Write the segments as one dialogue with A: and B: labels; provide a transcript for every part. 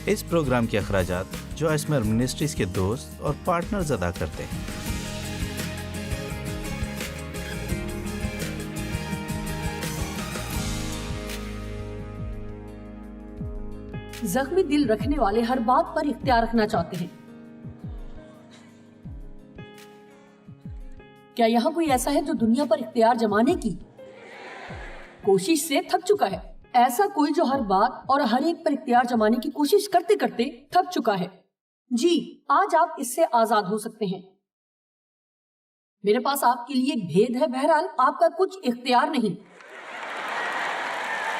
A: اس programme کے اخراجات جو اسمر منسٹریز کے دوست اور پارٹنرز ادا کرتے ہیں۔
B: زخمی دل رکھنے والے ہر بات پر اختیار رکھنا چاہتے ہیں۔ کیا یہاں کوئی ایسا ہے جو دنیا پر اختیار جمانے کی کوشش سے تھک چکا ہے؟ ایسا کوئی جو ہر بات اور ہر ایک پر اختیار جمانے کی کوشش کرتے کرتے تھک چکا ہے؟ جی، آج آپ اس سے آزاد ہو سکتے ہیں۔ میرے پاس آپ کے لیے ایک بھید ہے، بہرحال آپ کا کچھ اختیار نہیں،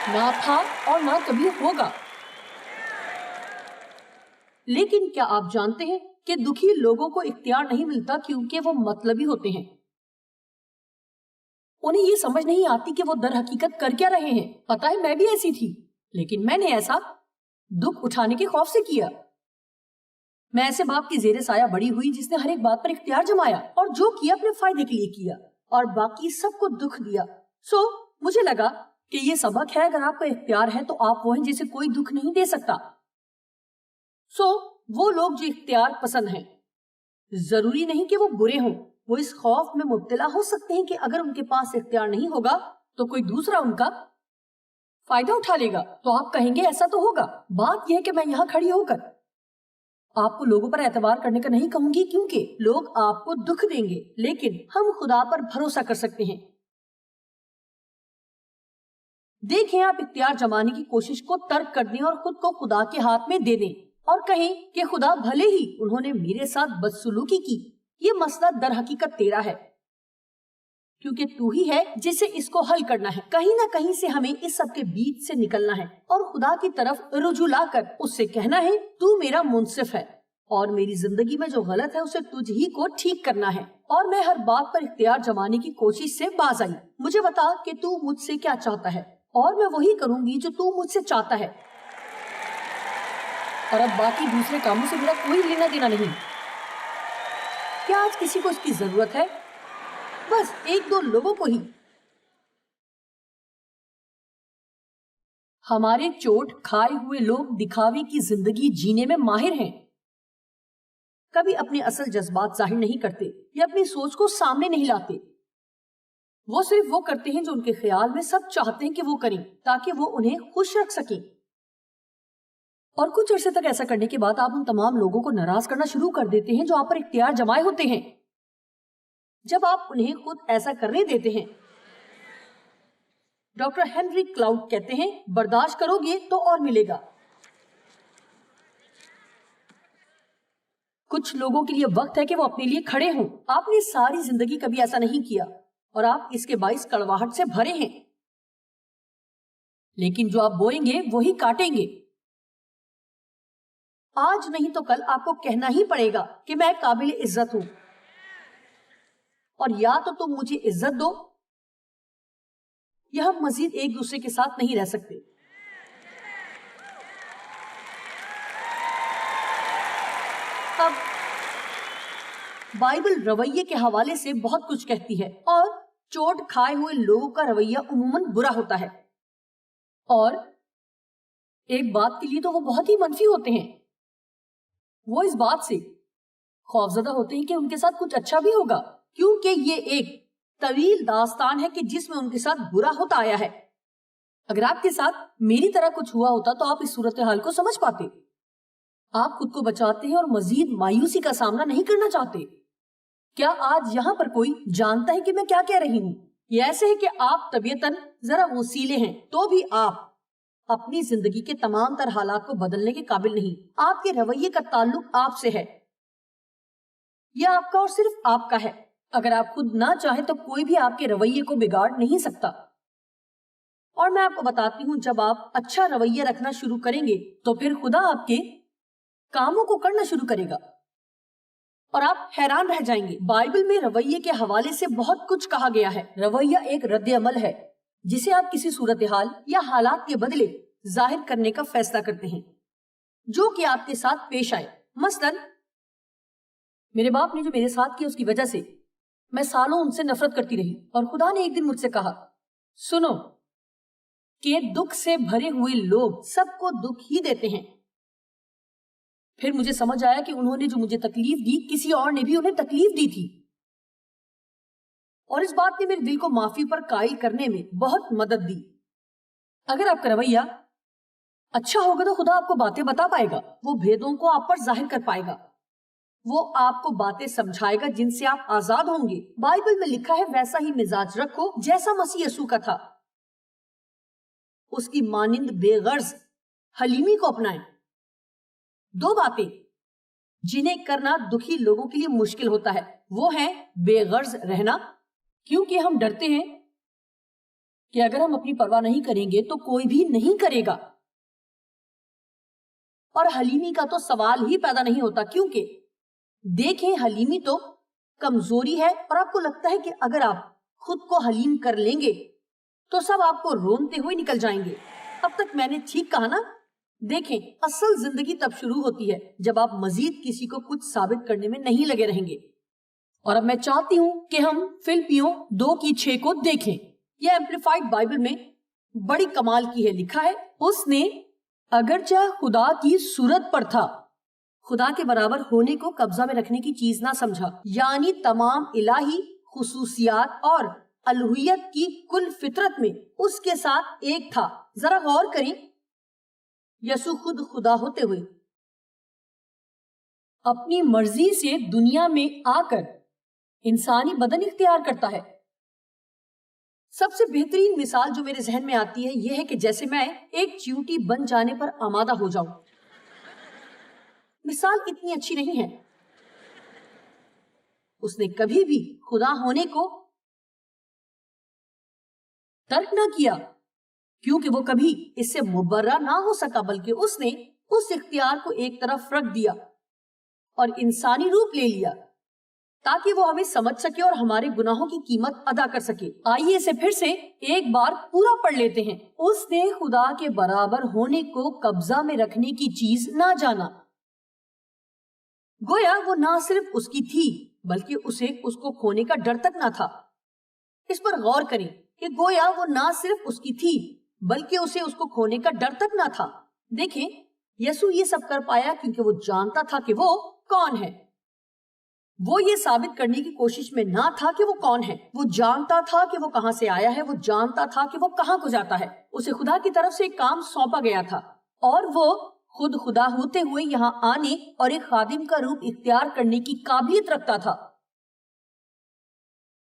B: نہ تھا اور نہ کبھی ہوگا۔ لیکن کیا آپ جانتے ہیں کہ دکھی لوگوں کو اختیار نہیں ملتا کیونکہ وہ مطلبی ہوتے ہیں؟ انہیں یہ سمجھ نہیں آتی کہ وہ در حقیقت کر کیا رہے ہیں۔ پتہ ہے میں بھی ایسی تھی، لیکن میں نے ایسا دکھ اٹھانے کے خوف سے کیا۔ میں ایسے باپ کی زیر سایہ بڑی ہوئی جس نے ہر ایک بات پر اختیار جمایا اور جو کیا اپنے فائدے کے لیے کیا اور باقی سب کو دکھ دیا۔ مجھے لگا کہ یہ سبق ہے، اگر آپ کا اختیار ہے تو آپ وہ ہیں جسے کوئی دکھ نہیں دے سکتا۔ وہ لوگ جو اختیار پسند ہیں، ضروری نہیں کہ وہ برے ہوں، وہ اس خوف میں مبتلا ہو سکتے ہیں کہ اگر ان کے پاس اختیار نہیں ہوگا تو کوئی دوسرا ان کا فائدہ اٹھا لے گا۔ تو آپ کہیں گے ایسا تو ہوگا۔ بات یہ ہے کہ میں یہاں کھڑی ہو کر آپ کو لوگوں پر اعتبار کرنے کا نہیں کہوں گی، کیونکہ لوگ آپ کو دکھ دیں گے، لیکن ہم خدا پر بھروسہ کر سکتے ہیں۔ دیکھیں، آپ اختیار جمانے کی کوشش کو ترک کر دیں اور خود کو خدا کے ہاتھ میں دے دیں اور کہیں کہ خدا بھلے ہی انہوں نے میرے ساتھ بدسلوکی کی، یہ مسئلہ در حقیقت تیرا ہے، کیونکہ تو ہی ہے جسے اس کو حل کرنا ہے۔ کہیں نہ کہیں سے ہمیں اس سب کے بیچ سے نکلنا ہے اور خدا کی طرف رجوع لا کر اس سے کہنا ہے، تو میرا منصف ہے اور میری زندگی میں جو غلط ہے اسے تجھ ہی کو ٹھیک کرنا ہے۔ اور میں ہر بات پر اختیار جمانے کی کوشش سے باز آئی۔ مجھے بتا کہ تو مجھ سے کیا چاہتا ہے اور میں وہی کروں گی جو تو مجھ سے چاہتا ہے، اور اب باقی دوسرے کاموں سے میرا کوئی لینا دینا نہیں۔ کیا آج کسی کو اس کی ضرورت ہے؟ بس ایک دو لوگوں کو ہی۔ ہمارے چوٹ کھائے ہوئے لوگ دکھاوے کی زندگی جینے میں ماہر ہیں، کبھی اپنے اصل جذبات ظاہر نہیں کرتے یا اپنی سوچ کو سامنے نہیں لاتے۔ وہ صرف وہ کرتے ہیں جو ان کے خیال میں سب چاہتے ہیں کہ وہ کریں تاکہ وہ انہیں خوش رکھ سکیں، اور کچھ عرصے تک ایسا کرنے کے بعد آپ ان تمام لوگوں کو ناراض کرنا شروع کر دیتے ہیں جو آپ پر اختیار جمائے ہوتے ہیں۔ جب آپ انہیں خود ایسا کرنے دیتے ہیں، ڈاکٹر ہنری کلاؤڈ کہتے ہیں، برداشت کرو گے تو اور ملے گا۔ کچھ لوگوں کے لیے وقت ہے کہ وہ اپنے لیے کھڑے ہوں۔ آپ نے ساری زندگی کبھی ایسا نہیں کیا اور آپ اس کے باعث کڑواہٹ سے بھرے ہیں، لیکن جو آپ بوئیں گے وہی کاٹیں گے۔ آج نہیں تو کل آپ کو کہنا ہی پڑے گا کہ میں قابل عزت ہوں، اور یا تو تم مجھے عزت دو یا ہم مزید ایک دوسرے کے ساتھ نہیں رہ سکتے۔ اب بائبل رویے کے حوالے سے بہت کچھ کہتی ہے، اور چوٹ کھائے ہوئے لوگوں کا رویہ عموماً برا ہوتا ہے، اور ایک بات کے لیے تو وہ بہت ہی منفی ہوتے ہیں۔ وہ اس بات سے خوفزدہ ہوتے ہیں کہ ان کے ساتھ کچھ اچھا بھی ہوگا، کیونکہ یہ ایک طویل داستان ہے کہ جس میں ان کے ساتھ برا ہوتا آیا ہے۔ اگر آپ کے ساتھ میری طرح کچھ ہوا ہوتا تو آپ اس صورتحال کو سمجھ پاتے۔ آپ خود کو بچاتے ہیں اور مزید مایوسی کا سامنا نہیں کرنا چاہتے۔ کیا آج یہاں پر کوئی جانتا ہے کہ میں کیا کہہ رہی ہوں؟ یہ ایسے ہے کہ آپ طبیعتاً ذرا وسیلے ہیں، تو بھی آپ اپنی زندگی کے تمام تر حالات کو بدلنے کے قابل نہیں۔ آپ کے رویے کا تعلق آپ سے ہے، یہ آپ کا اور صرف آپ کا ہے۔ اگر آپ خود نہ چاہیں تو کوئی بھی آپ کے رویے کو بگاڑ نہیں سکتا۔ اور میں آپ کو بتاتی ہوں، جب آپ اچھا رویہ رکھنا شروع کریں گے تو پھر خدا آپ کے کاموں کو کرنا شروع کرے گا اور آپ حیران رہ جائیں گے۔ بائبل میں رویے کے حوالے سے بہت کچھ کہا گیا ہے۔ رویہ ایک رد عمل ہے جسے آپ کسی صورتحال یا حالات کے بدلے ظاہر کرنے کا فیصلہ کرتے ہیں جو کہ آپ کے ساتھ پیش آئے۔ مثلا میرے باپ نے جو میرے ساتھ کیا اس کی وجہ سے میں سالوں ان سے نفرت کرتی رہی، اور خدا نے ایک دن مجھ سے کہا، سنو کہ دکھ سے بھرے ہوئے لوگ سب کو دکھ ہی دیتے ہیں، پھر مجھے سمجھ آیا کہ انہوں نے جو مجھے تکلیف دی کسی اور نے بھی انہیں تکلیف دی تھی، اور اس بات نے میرے دل کو معافی پر قائل کرنے میں بہت مدد دی۔ اگر آپ کا رویہ اچھا ہوگا تو خدا آپ کو باتیں بتا پائے گا، وہ بھیدوں کو آپ پر ظاہر کر پائے گا، وہ آپ کو باتیں سمجھائے گا جن سے آپ آزاد ہوں گے۔ بائبل میں لکھا ہے ویسا ہی مزاج رکھو جیسا مسیح یسوع کا تھا، اس کی مانند بے غرض حلیمی کو اپنائیں۔ دو باتیں جنہیں کرنا دکھی لوگوں کے لیے مشکل ہوتا ہے وہ ہیں بے غرض رہنا، کیونکہ ہم ڈرتے ہیں کہ اگر ہم اپنی پرواہ نہیں کریں گے تو کوئی بھی نہیں کرے گا، اور حلیمی کا تو سوال ہی پیدا نہیں ہوتا، کیونکہ دیکھیں حلیمی تو کمزوری ہے، اور آپ کو لگتا ہے کہ اگر آپ خود کو حلیم کر لیں گے تو سب آپ کو رونتے ہوئے نکل جائیں گے۔ اب تک میں نے ٹھیک کہا نا؟ دیکھیں اصل زندگی تب شروع ہوتی ہے جب آپ مزید کسی کو کچھ ثابت کرنے میں نہیں لگے رہیں گے۔ اور اب میں چاہتی ہوں کہ ہم فلپیوں 2:6 کو دیکھیں۔ یہ ایمپلیفائڈ بائبل میں بڑی کمال کی ہے، لکھا ہے اس نے اگرچہ خدا کی صورت پر تھا، خدا کے برابر ہونے کو قبضہ میں رکھنے کی چیز نہ سمجھا، یعنی تمام الہی خصوصیات اور الوہیت کی کل فطرت میں اس کے ساتھ ایک تھا۔ ذرا غور کریں، یسوع خود خدا ہوتے ہوئے اپنی مرضی سے دنیا میں آ کر انسانی بدن اختیار کرتا ہے۔ سب سے بہترین مثال جو میرے ذہن میں آتی ہے یہ ہے کہ جیسے میں ایک چیونٹی بن جانے پر آمادہ ہو جاؤں۔ مثال اتنی اچھی نہیں ہے، اس نے کبھی بھی خدا ہونے کو ترک نہ کیا، کیونکہ وہ کبھی اس سے مبرہ نہ ہو سکا، بلکہ اس نے اس اختیار کو ایک طرف رکھ دیا اور انسانی روپ لے لیا تاکہ وہ ہمیں سمجھ سکے اور ہمارے گناہوں کی قیمت ادا کر سکے۔ آئیے اسے پھر سے ایک بار پورا پڑھ لیتے ہیں۔ اس نے خدا کے برابر ہونے کو قبضہ میں رکھنے کی چیز نہ جانا، گویا وہ نہ صرف اس کی تھی بلکہ اسے اس کو کھونے کا ڈر تک نہ تھا۔ اس پر غور کریں کہ گویا وہ نہ صرف اس کی تھی بلکہ اسے اس کو کھونے کا ڈر تک نہ تھا۔ دیکھیں یسوع یہ سب کر پایا کیونکہ وہ جانتا تھا کہ وہ کون ہے۔ وہ یہ ثابت کرنے کی کوشش میں نہ تھا کہ وہ کون ہے، وہ جانتا تھا کہ وہ کہاں سے آیا ہے، وہ جانتا تھا کہ وہ کہاں کو جاتا ہے۔ اسے خدا کی طرف سے ایک کام سونپا گیا تھا اور وہ خود خدا ہوتے ہوئے یہاں آنے اور ایک خادم کا روپ اختیار کرنے کی قابلیت رکھتا تھا۔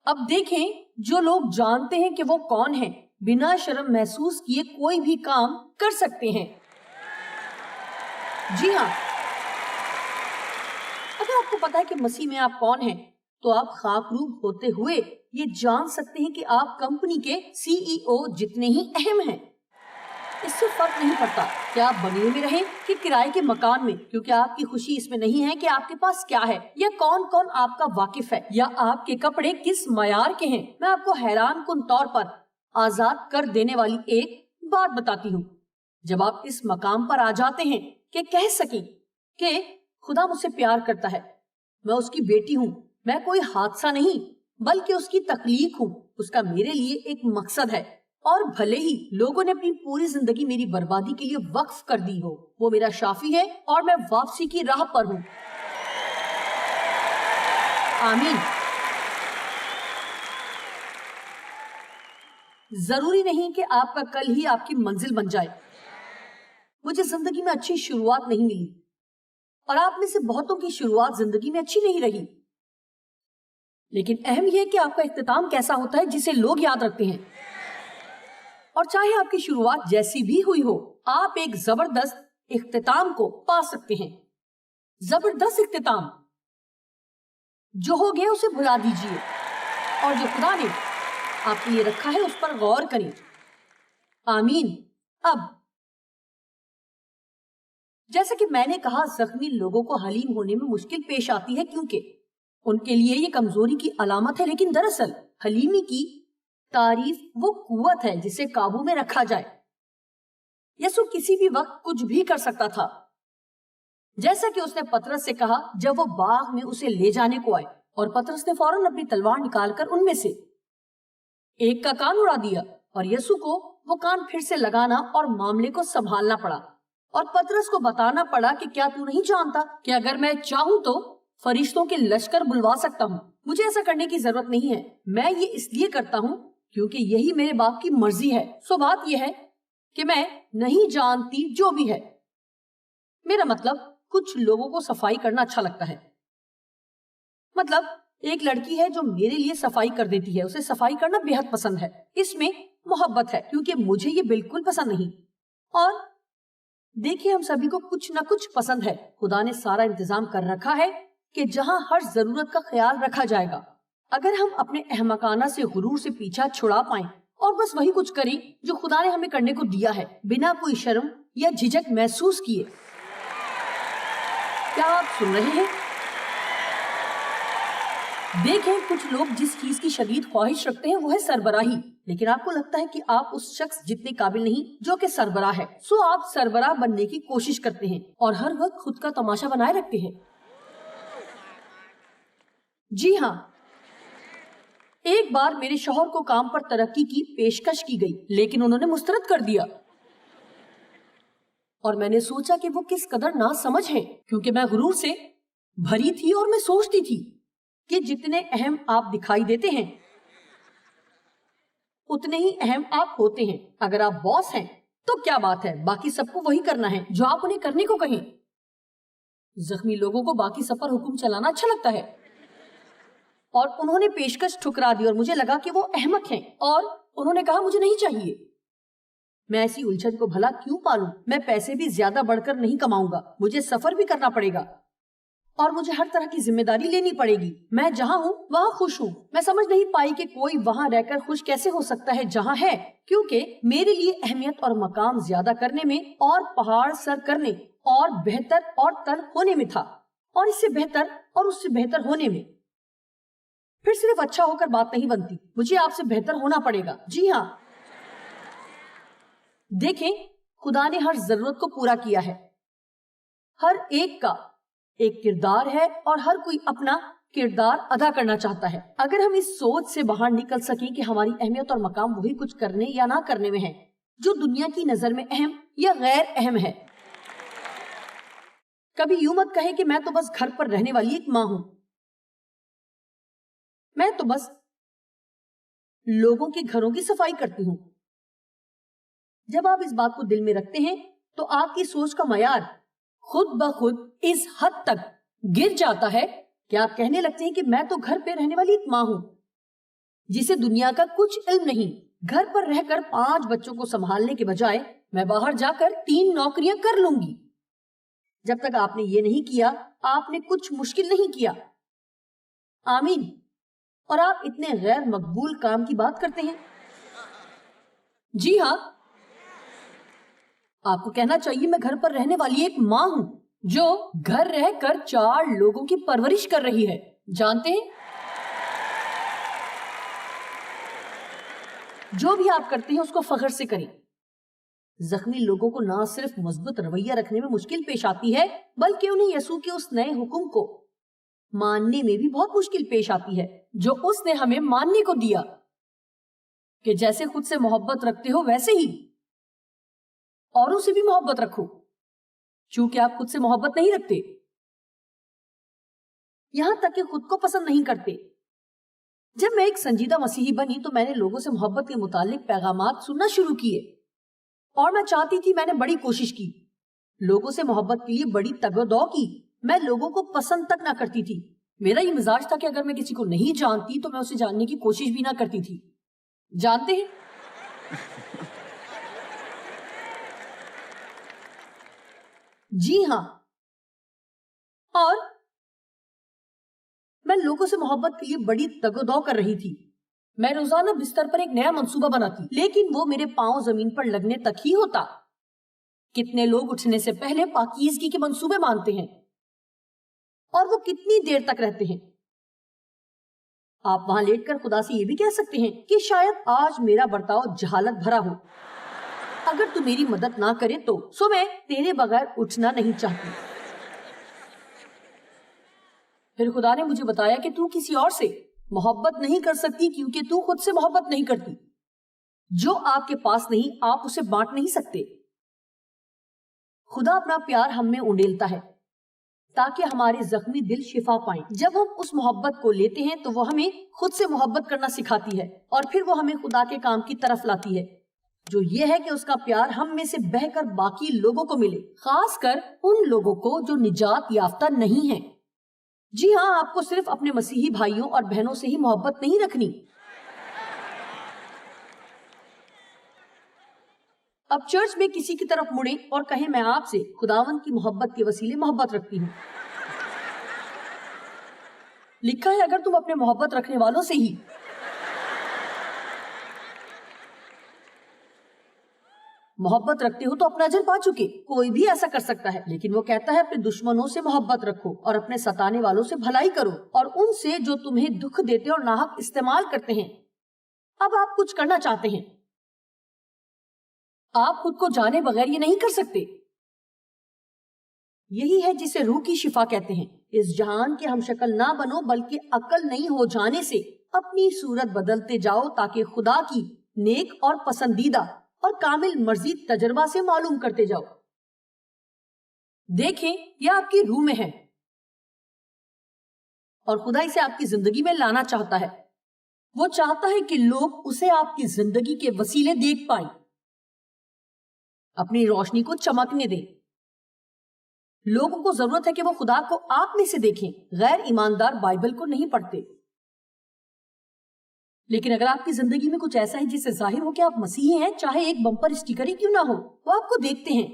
B: اب دیکھیں جو لوگ جانتے ہیں کہ وہ کون ہیں بنا شرم محسوس کیے کوئی بھی کام کر سکتے ہیں۔ جی ہاں، اگر آپ کو پتا ہے کہ مسیح میں آپ کون ہیں تو آپ خاکروب ہوتے ہوئے یہ جان سکتے ہیں کہ آپ کمپنی کے CEO جتنے ہی اہم ہیں۔ اس سے فرق نہیں پڑتا کہ آپ بنگلے میں رہیں کہ کرائے کے مکان میں، کیونکہ آپ کی خوشی اس میں نہیں ہے کہ آپ کے پاس کیا ہے یا کون کون آپ کا واقف ہے یا آپ کے کپڑے کس معیار کے ہیں۔ میں آپ کو حیران کن طور پر آزاد کر دینے والی ایک بات بتاتی ہوں۔ جب آپ اس مقام پر آ جاتے ہیں کہ کہہ سکیں کہ خدا مجھ سے پیار کرتا ہے، میں اس کی بیٹی ہوں، میں کوئی حادثہ نہیں بلکہ اس کی تخلیق ہوں، اس کا میرے لیے ایک مقصد ہے، اور بھلے ہی لوگوں نے اپنی پوری زندگی میری بربادی کے لیے وقف کر دی ہو، وہ میرا شافی ہے اور میں واپسی کی راہ پر ہوں۔ آمین۔ ضروری نہیں کہ آپ کا کل ہی آپ کی منزل بن جائے۔ مجھے زندگی میں اچھی شروعات نہیں ملی اور آپ میں سے بہتوں کی شروعات زندگی میں اچھی نہیں رہی، لیکن اہم یہ ہے کہ آپ کا اختتام کیسا ہوتا ہے جسے لوگ یاد رکھتے ہیں۔ اور چاہے آپ کی شروعات جیسی بھی ہوئی ہو، آپ ایک زبردست اختتام کو پا سکتے ہیں۔ زبردست اختتام جو ہو گیا اسے بھلا دیجئے اور جو خدا نے آپ کے لیے رکھا ہے اس پر غور کریں۔ آمین۔ اب جیسا کہ میں نے کہا، زخمی لوگوں کو حلیم ہونے میں مشکل پیش آتی ہے کیونکہ ان کے لیے یہ کمزوری کی علامت ہے، لیکن دراصل حلیمی کی تعریف وہ قوت ہے جسے قابو میں رکھا جائے۔ یسوع کسی بھی وقت کچھ بھی کر سکتا تھا، جیسا کہ اس نے پطرس سے کہا جب وہ باغ میں اسے لے جانے کو آئے، اور پطرس نے فوراً اپنی تلوار نکال کر ان میں سے ایک کا کان اڑا دیا، اور یسوع کو وہ کان پھر سے لگانا اور معاملے کو سنبھالنا پڑا، اور پترس کو بتانا پڑا کہ کیا تو نہیں جانتا کہ اگر میں چاہوں تو فرشتوں کے لشکر بلوا سکتا ہوں. مجھے ایسا کرنے کی ضرورت نہیں ہے. میں یہ اس لیے کرتا ہوں کیونکہ یہی میرے باپ کی مرضی ہے. سو بات یہ ہے کہ میں نہیں جانتی جو بھی ہے. میرا مطلب کچھ لوگوں کو صفائی کرنا اچھا لگتا ہے. مطلب ایک لڑکی ہے جو میرے لیے صفائی کر دیتی ہے, اسے صفائی کرنا بے حد پسند ہے. اس میں محبت ہے کیونکہ مجھے یہ بالکل پسند نہیں. اور دیکھیں ہم سبھی کو کچھ نہ کچھ پسند ہے. خدا نے سارا انتظام کر رکھا ہے کہ جہاں ہر ضرورت کا خیال رکھا جائے گا. اگر ہم اپنے احمقانہ سے غرور سے پیچھا چھڑا پائیں اور بس وہی کچھ کریں جو خدا نے ہمیں کرنے کو دیا ہے بنا کوئی شرم یا جھجک محسوس کیے. کیا آپ سن رہے ہیں؟ دیکھیں کچھ لوگ جس چیز کی شدید خواہش رکھتے ہیں وہ ہے سربراہی, لیکن آپ کو لگتا ہے کہ آپ اس شخص جتنے قابل نہیں جو کہ سربراہ ہے. سو آپ سربراہ بننے کی کوشش کرتے ہیں اور ہر وقت خود کا تماشا بنائے رکھتے ہیں. جی ہاں, ایک بار میرے شوہر کو کام پر ترقی کی پیشکش کی گئی لیکن انہوں نے مسترد کر دیا, اور میں نے سوچا کہ وہ کس قدر ناسمجھ ہیں کیونکہ میں غرور سے بھری تھی اور میں سوچتی تھی کہ جتنے اہم آپ دکھائی دیتے ہیں اتنے ہی اہم آپ ہوتے ہیں. اگر آپ باس ہیں تو کیا بات ہے, باقی سب کو وہی کرنا ہے جو آپ انہیں کرنے کو کہیں. زخمی لوگوں کو باقی سب پر حکم چلانا اچھا لگتا ہے, اور انہوں نے پیشکش ٹھکرا دی اور مجھے لگا کہ وہ احمق ہیں اور انہوں نے کہا مجھے نہیں چاہیے. میں ایسی الجھن کو بھلا کیوں پالوں؟ میں پیسے بھی زیادہ بڑھ کر نہیں کماؤں گا, مجھے سفر بھی کرنا پڑے گا اور مجھے ہر طرح کی ذمہ داری لینی پڑے گی. میں جہاں ہوں وہاں خوش ہوں. میں سمجھ نہیں پائی کہ کوئی وہاں رہ کر خوش کیسے ہو سکتا ہے جہاں ہے, کیونکہ میرے لیے اہمیت اور مقام زیادہ کرنے میں اور پہاڑ سر کرنے اور بہتر اور تر ہونے میں تھا, اور اس سے بہتر اور اس سے بہتر ہونے میں. پھر صرف اچھا ہو کر بات نہیں بنتی, مجھے آپ سے بہتر ہونا پڑے گا. جی ہاں, دیکھیں خدا نے ہر ضرورت کو پورا کیا ہے. ہر ایک کا ایک کردار ہے اور ہر کوئی اپنا کردار ادا کرنا چاہتا ہے. اگر ہم اس سوچ سے باہر نکل سکیں کہ ہماری اہمیت اور مقام وہی کچھ کرنے یا نہ کرنے میں ہے جو دنیا کی نظر میں اہم یا غیر اہم ہے. کبھی یوں مت کہے کہ میں تو بس گھر پر رہنے والی ایک ماں ہوں, میں تو بس لوگوں کے گھروں کی صفائی کرتی ہوں. جب آپ اس بات کو دل میں رکھتے ہیں تو آپ کی سوچ کا معیار خود بخود اس حد تک گر جاتا ہے کہ آپ کہنے لگتے ہیں کہ میں تو گھر پہ رہنے والی ایک ماں ہوں جسے دنیا کا کچھ علم نہیں. گھر پر رہ کر 5 بچوں کو سنبھالنے کے بجائے میں باہر جا کر 3 نوکریاں کر لوں گی. جب تک آپ نے یہ نہیں کیا آپ نے کچھ مشکل نہیں کیا. آمین. اور آپ اتنے غیر مقبول کام کی بات کرتے ہیں. جی ہاں, آپ کو کہنا چاہیے میں گھر پر رہنے والی ایک ماں ہوں جو گھر رہ کر 4 لوگوں کی پرورش کر رہی ہے. جانتے ہیں جو بھی آپ کرتے ہیں اس کو فخر سے کریں. زخمی لوگوں کو نہ صرف مثبت رویہ رکھنے میں مشکل پیش آتی ہے بلکہ انہیں یسوع کے اس نئے حکم کو ماننے میں بھی بہت مشکل پیش آتی ہے جو اس نے ہمیں ماننے کو دیا کہ جیسے خود سے محبت رکھتے ہو ویسے ہی اوروں سے بھی محبت رکھو. چونکہ آپ خود سے محبت نہیں رکھتے, یہاں تک کہ خود کو پسند نہیں کرتے. جب میں ایک سنجیدہ مسیحی بنی تو میں نے لوگوں سے محبت کے متعلق پیغامات سننا شروع کیے اور میں چاہتی تھی, میں نے بڑی کوشش کی, لوگوں سے محبت کے لیے بڑی تگ و دو کی. میں لوگوں کو پسند تک نہ کرتی تھی. میرا یہ مزاج تھا کہ اگر میں کسی کو نہیں جانتی تو میں اسے جاننے کی کوشش بھی نہ کرتی تھی. جانتے ہیں جی ہاں, اور میں لوگوں سے محبت کے لیے بڑی تگ و دو کر رہی تھی. میں روزانہ بستر پر ایک نیا منصوبہ بناتی لیکن وہ میرے پاؤں زمین پر لگنے تک ہی ہوتا. کتنے لوگ اٹھنے سے پہلے پاکیزگی کے منصوبے مانتے ہیں اور وہ کتنی دیر تک رہتے ہیں. آپ وہاں لیٹ کر خدا سے یہ بھی کہہ سکتے ہیں کہ شاید آج میرا برتاؤ جہالت بھرا ہو, اگر تو میری مدد نہ کرے تو سو میں تیرے بغیر اٹھنا نہیں چاہتی. پھر خدا نے مجھے بتایا کہ تو کسی اور سے محبت نہیں کر سکتی کیونکہ تو خود سے محبت نہیں کرتی. جو آپ کے پاس نہیں آپ اسے بانٹ نہیں سکتے. خدا اپنا پیار ہم میں انڈیلتا ہے تاکہ ہمارے زخمی دل شفا پائیں۔ جب ہم اس محبت کو لیتے ہیں تو وہ ہمیں خود سے محبت کرنا سکھاتی ہے اور پھر وہ ہمیں خدا کے کام کی طرف لاتی ہے، جو یہ ہے کہ اس کا پیار ہم میں سے بہہ کر باقی لوگوں کو ملے، خاص کر ان لوگوں کو جو نجات یافتہ نہیں ہیں۔ جی ہاں، آپ کو صرف اپنے مسیحی بھائیوں اور بہنوں سے ہی محبت نہیں رکھنی۔ اب چرچ میں کسی کی طرف مڑیں اور کہیں میں آپ سے خداوند کی محبت کے وسیلے محبت رکھتی ہوں۔ لکھا ہے اگر تم اپنے محبت رکھنے والوں سے ہی محبت رکھتے ہو تو اپنا اجر پا چکے۔ کوئی بھی ایسا کر سکتا ہے، لیکن وہ کہتا ہے اپنے دشمنوں سے محبت رکھو اور اپنے ستانے والوں سے بھلائی کرو اور ان سے جو تمہیں دکھ دیتے اور ناحق استعمال کرتے ہیں۔ اب آپ کچھ کرنا چاہتے ہیں، آپ خود کو جانے بغیر یہ نہیں کر سکتے۔ یہی ہے جسے روح کی شفا کہتے ہیں۔ اس جہان کے ہم شکل نہ بنو بلکہ عقل نہیں ہو جانے سے اپنی صورت بدلتے جاؤ تاکہ خدا کی نیک اور پسندیدہ اور کامل مرضی تجربہ سے معلوم کرتے جاؤ۔ دیکھیں یہ آپ کی روح میں ہے اور خدا اسے آپ کی زندگی میں لانا چاہتا ہے۔ وہ چاہتا ہے کہ لوگ اسے آپ کی زندگی کے وسیلے دیکھ پائیں، اپنی روشنی کو چمکنے دیں۔ لوگوں کو ضرورت ہے کہ وہ خدا کو آپ میں سے دیکھیں۔ غیر ایماندار بائبل کو نہیں پڑھتے، لیکن اگر آپ کی زندگی میں کچھ ایسا ہے جس سے ظاہر ہو کہ آپ مسیحی ہیں، چاہے ایک بمپر اسٹیکر ہی کیوں نہ ہو، وہ آپ کو دیکھتے ہیں۔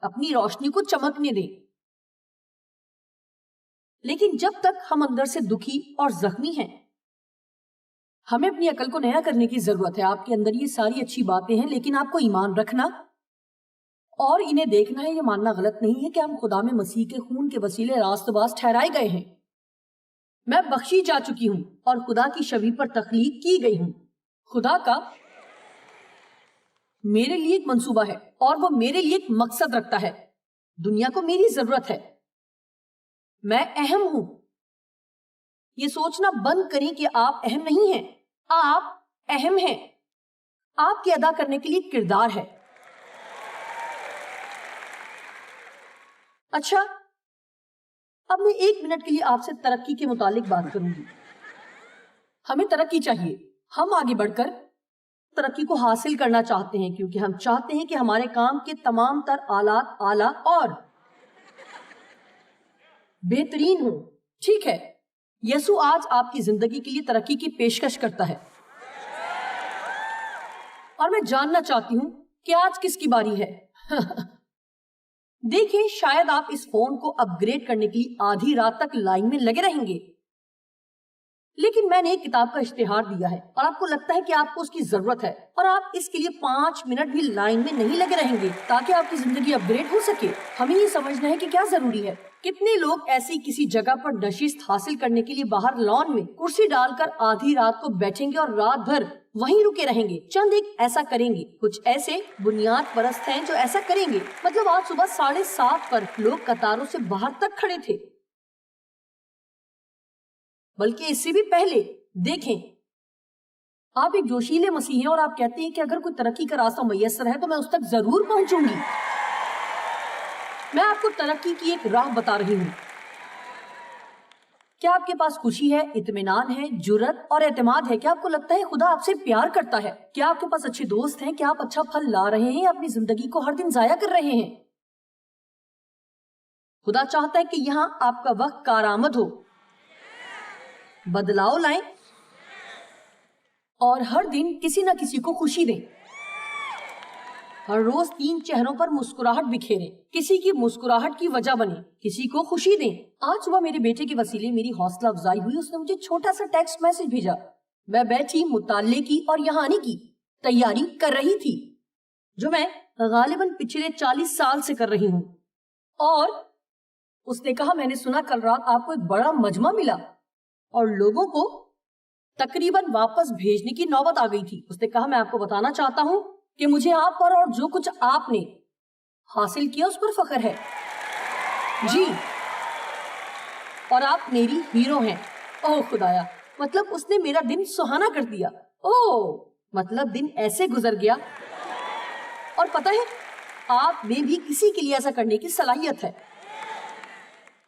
B: اپنی روشنی کو چمکنے دیں۔ لیکن جب تک ہم اندر سے دکھی اور زخمی ہیں، ہمیں اپنی عقل کو نیا کرنے کی ضرورت ہے۔ آپ کے اندر یہ ساری اچھی باتیں ہیں، لیکن آپ کو ایمان رکھنا اور انہیں دیکھنا ہے۔ یہ ماننا غلط نہیں ہے کہ ہم خدا میں مسیح کے خون کے وسیلے راست باز ٹھہرائے گئے ہیں۔ میں بخشی جا چکی ہوں اور خدا کی شبیہ پر تخلیق کی گئی ہوں۔ خدا کا میرے لیے ایک منصوبہ ہے اور وہ میرے لیے ایک مقصد رکھتا ہے۔ دنیا کو میری ضرورت ہے، میں اہم ہوں۔ یہ سوچنا بند کریں کہ آپ اہم نہیں ہیں، آپ اہم ہیں۔ آپ کے ادا کرنے کے لیے ایک کردار ہے۔ اچھا، اب میں 1 منٹ کے لیے آپ سے ترقی کے متعلق بات کروں گی۔ ہمیں ترقی چاہیے۔ ہم آگے بڑھ کر ترقی کو حاصل کرنا چاہتے ہیں کیونکہ ہم چاہتے ہیں کہ ہمارے کام کے تمام تر آلات اعلیٰ اور بہترین ہوں۔ ٹھیک ہے، یسوع آج آپ کی زندگی کے لیے ترقی کی پیشکش کرتا ہے اور میں جاننا چاہتی ہوں کہ آج کس کی باری ہے۔ دیکھیں، شاید آپ اس فون کو اپ گریڈ کرنے کے لیے آدھی رات تک لائن میں لگے رہیں گے، لیکن میں نے ایک کتاب کا اشتہار دیا ہے اور آپ کو لگتا ہے کہ آپ کو اس کی ضرورت ہے اور آپ اس کے لیے 5 منٹ بھی لائن میں نہیں لگے رہیں گے تاکہ آپ کی زندگی اپ گریڈ ہو سکے۔ ہمیں یہ سمجھنا ہے کہ کیا ضروری ہے۔ کتنے لوگ ایسی کسی جگہ پر نشست حاصل کرنے کے لیے باہر لان میں کرسی ڈال کر آدھی رات کو بیٹھیں گے اور رات بھر وہیں رکے رہیں گے؟ چند ایک ایسا کریں گے۔ کچھ ایسے بنیاد پرست ہیں جو ایسا کریں گے۔ مطلب آج صبح 7:30 پر لوگ قطاروں سے باہر تک کھڑے تھے، بلکہ اس سے بھی پہلے۔ دیکھیں، آپ ایک جوشیلے مسیحی ہیں اور آپ کہتے ہیں کہ اگر کوئی ترقی کا راستہ میسر ہے تو میں اس تک ضرور پہنچوں گی۔ میں آپ کو ترقی کی ایک راہ بتا رہی ہوں۔ کیا آپ کے پاس خوشی ہے، اطمینان ہے، جرت اور اعتماد ہے؟ کیا آپ کو لگتا ہے خدا آپ سے پیار کرتا ہے؟ کیا آپ کے پاس اچھے دوست ہیں؟ کیا آپ اچھا پھل لا رہے ہیں یا اپنی زندگی کو ہر دن ضائع کر رہے ہیں؟ خدا چاہتا ہے کہ یہاں آپ کا وقت کارآمد ہو، بدلاؤ لائیں اور ہر دن کسی نہ کسی کو خوشی دیں۔ ہر روز 3 چہروں پر مسکراہٹ بکھیریں، کسی کی مسکراہٹ کی وجہ بنے، کسی کو خوشی دیں۔ آج صبح میرے بیٹے کے وسیلے میری حوصلہ افزائی ہوئی۔ اس نے مجھے چھوٹا سا ٹیکسٹ میسج بھیجا۔ میں بیٹھی مطالعے کی اور یہاں آنے کی تیاری کر رہی تھی، جو میں غالباً پچھلے 40 سال سے کر رہی ہوں، اور اس نے کہا میں نے سنا کل رات آپ کو ایک بڑا مجمع ملا اور لوگوں کو تقریباً واپس بھیجنے کی نوبت آ گئی تھی۔ اس نے کہا میں آپ کو بتانا چاہتا ہوں کہ مجھے آپ پر اور جو کچھ آپ نے حاصل کیا اس پر فخر ہے۔ جی، اور آپ میری ہیرو ہیں۔ اوہ خدایا، مطلب اس نے میرا دن سہانا کر دیا۔ اوہ، مطلب دن ایسے گزر گیا اور پتہ ہے آپ میں بھی کسی کے لیے ایسا کرنے کی صلاحیت ہے.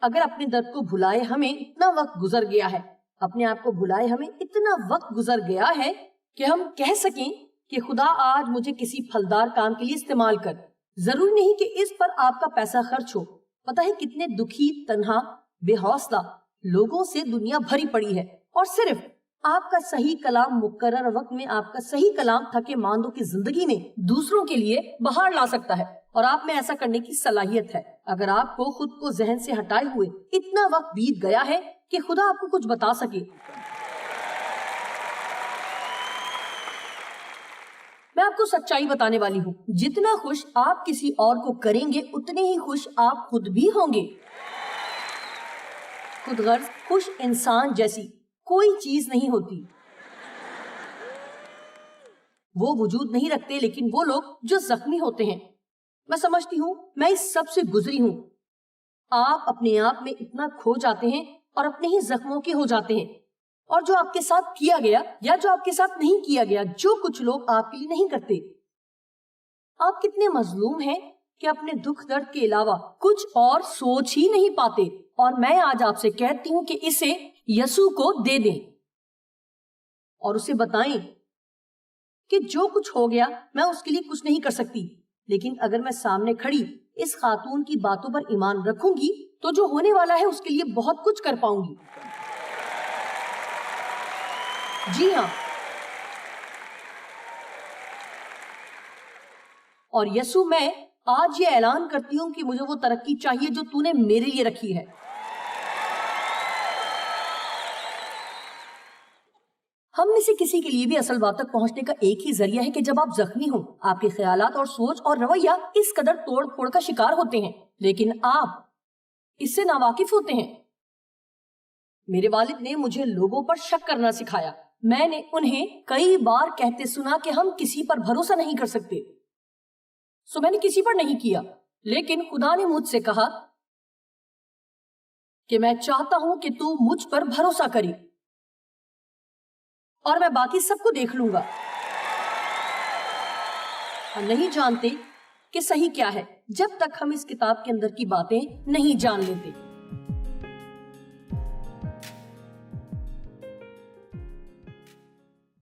B: اگر اپنے درد کو بھلائے ہمیں اتنا وقت گزر گیا ہے، اپنے آپ کو بھلائے ہمیں اتنا وقت گزر گیا ہے کہ ہم کہہ سکیں کہ خدا آج مجھے کسی پھلدار کام کے لیے استعمال کر. ضروری نہیں کہ اس پر آپ کا پیسہ خرچ ہو. پتہ ہے کتنے دکھی، تنہا، بے حوصلہ لوگوں سے دنیا بھری پڑی ہے، اور صرف آپ کا صحیح کلام مقرر وقت میں، آپ کا صحیح کلام تھکے ماندوں کی زندگی میں دوسروں کے لیے بہار لا سکتا ہے. اور آپ میں ایسا کرنے کی صلاحیت ہے. اگر آپ کو خود کو ذہن سے ہٹائے ہوئے اتنا وقت بیت گیا ہے کہ خدا آپ کو کچھ بتا سکے. میں آپ کو سچائی بتانے والی ہوں، جتنا خوش آپ کسی اور کو کریں گے اتنے ہی خوش آپ خود بھی ہوں گے. خود غرض خوش انسان جیسی کوئی چیز نہیں ہوتی. وہ وجود نہیں رکھتے، لیکن وہ لوگ جو زخمی ہوتے ہیں. میں سمجھتی ہوں میں اس سب سے گزری ہوں. آپ اپنے آپ میں اتنا کھو جاتے ہیں اور اپنے ہی زخموں کے ہو جاتے ہیں، اور جو آپ کے ساتھ کیا گیا یا جو آپ کے ساتھ نہیں کیا گیا، جو کچھ لوگ آپ کے لیے نہیں کرتے. آپ کتنے مظلوم ہیں کہ اپنے دکھ درد کے علاوہ کچھ اور سوچ ہی نہیں پاتے. اور میں آج آپ سے کہتی ہوں کہ اسے یسوع کو دے دیں اور اسے بتائیں کہ جو کچھ ہو گیا میں اس کے لیے کچھ نہیں کر سکتی، لیکن اگر میں سامنے کھڑی اس خاتون کی باتوں پر ایمان رکھوں گی تو جو ہونے والا ہے اس کے لیے بہت کچھ کر پاؤں گی. جی ہاں. اور یسوع، میں آج یہ اعلان کرتی ہوں کہ مجھے وہ ترقی چاہیے جو تو نے میرے لیے رکھی ہے. ہم میں سے کسی کے لیے بھی اصل بات تک پہنچنے کا ایک ہی ذریعہ ہے کہ جب آپ زخمی ہوں، آپ کے خیالات اور سوچ اور رویہ اس قدر توڑ پھوڑ کا شکار ہوتے ہیں، لیکن آپ اس سے ناواقف ہوتے ہیں. میرے والد نے مجھے لوگوں پر شک کرنا سکھایا. میں نے انہیں کئی بار کہتے سنا کہ ہم کسی پر بھروسہ نہیں کر سکتے. سو میں نے کسی پر نہیں کیا، لیکن خدا نے مجھ سے کہا کہ میں چاہتا ہوں کہ تو مجھ پر بھروسہ کرے اور میں باقی سب کو دیکھ لوں گا. ہم نہیں جانتے کہ صحیح کیا ہے جب تک ہم اس کتاب کے اندر کی باتیں نہیں جان لیتے.